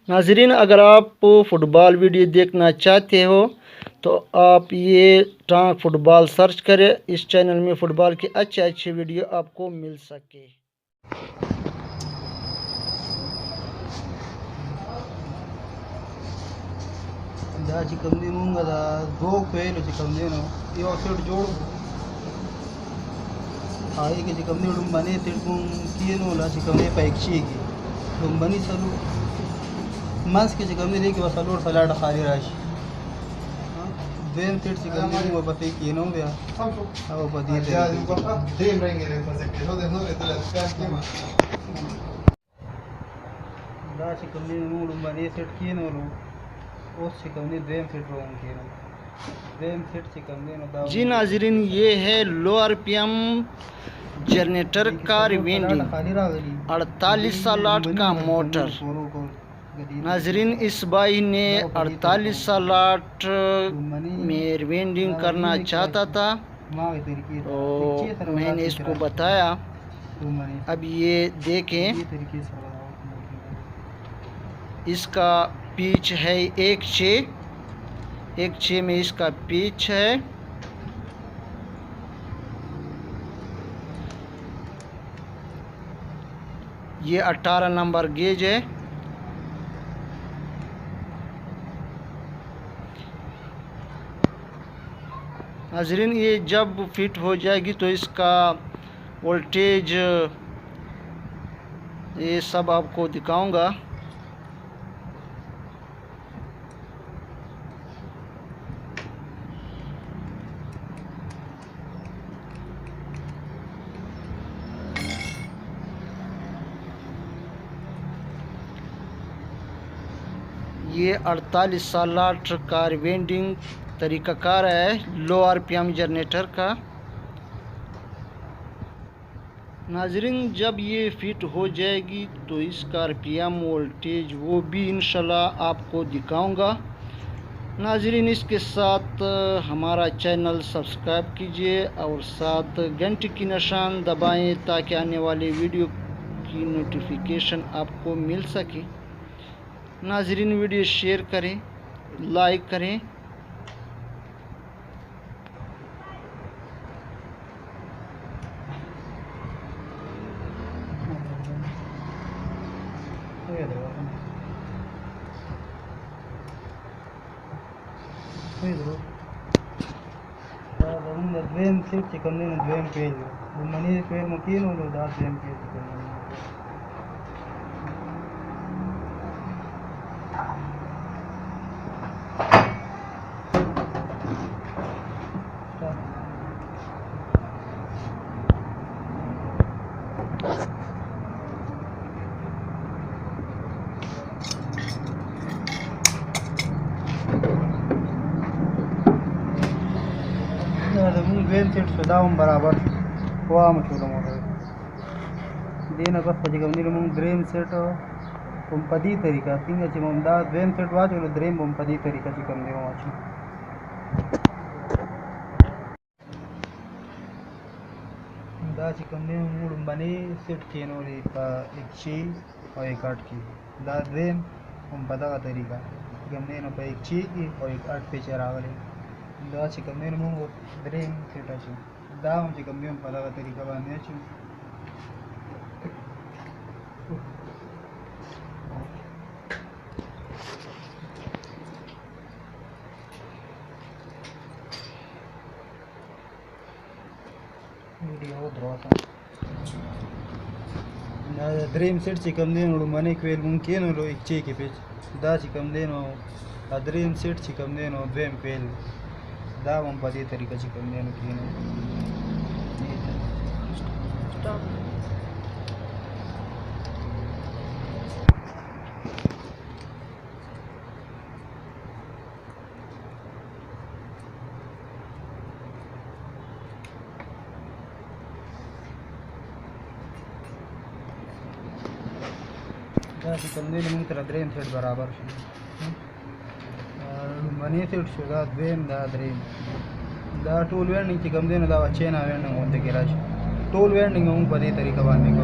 नाजरीन, अगर आप फ़ुटबॉल वीडियो देखना चाहते हो तो आप ये टांग फुटबॉल सर्च करें। इस चैनल में फ़ुटबॉल की अच्छे वीडियो आपको मिल सके। दो पेल यो सेट जोड़ आई के चिकमने उडुंबने तिड़कुं किएनो ला चिकमने पैक्ची की उडुंबनी सलू मांस के चिकमने लेके वसलोर सलाड खाली राश देन तिड़ चिकमने वो पते किएनो या अब पदी दे देन रहेंगे रे पसे के no le तो लगता दा चिकमने नु उडुंबने सेट किएनो लो उस चिकमने देन सेट रोंग किएनो जी नाजरीन, ये है लो आरपीएम जनरेटर का रिवेंडिंग 48 सालाट का मोटर। नाजरीन, इस भाई ने 48 सालाट में रिवेंडिंग करना चाहता था तो मैंने इसको बताया। अब ये देखें, इसका पिच है 1/6 में इसका पिच है। ये 18 नंबर गेज है। नाजरीन, ये जब फिट हो जाएगी तो इसका वोल्टेज ये सब आपको दिखाऊंगा। ये 48 सालाट का रिवेंडिंग तरीक़ाकार है लो आरपीएम जनरेटर का। नाजरीन, जब ये फिट हो जाएगी तो इसका आरपीएम वोल्टेज वो भी इंशाल्लाह आपको दिखाऊंगा। नाजरीन, इसके साथ हमारा चैनल सब्सक्राइब कीजिए और साथ घंटी की निशान दबाएं ताकि आने वाले वीडियो की नोटिफिकेशन आपको मिल सके। नाजरीन, वीडियो शेयर करें, लाइक करें। Duen sih chicken ni duen page. Mani page mungkin udah dah duen page. Duen set sudah berabar. Wah macam mana? Dia nak pas pagi kami ni dream set padi tarika. Tinggal cuma dah dream set wah cuma dream padi tarika cikam dia macam. दा chicken ने mood बने set किए no एक ची और एक 8 की दा ड्रेन हम पता का तरीका चिकन ने नो पे एक ची की और एक 8 पे चरा वाले दा चिकन ने मूड ड्रेन सेट अच्छी दा हम चिकन ने पता का तरीका बनाने अच्छी video draw dream set chicken देनो मने क्वेल मुमकिन लो एक चे के पेज दा चिकन देनो ड्रीम सेट चिकन देनो द्वेम पेल दा हम पदी तरीका चिकन देनो किनो स्टॉप चिकन देनो तेरा ड्रीम सेट बराबर मनी सेट शुदा द्वेम दा ड्रीम दा टूल वेंडिंग चिकन देनो दा चेना वेंडिंग होते के राज टूल वेंडिंग हम पदी तरीका बांधने को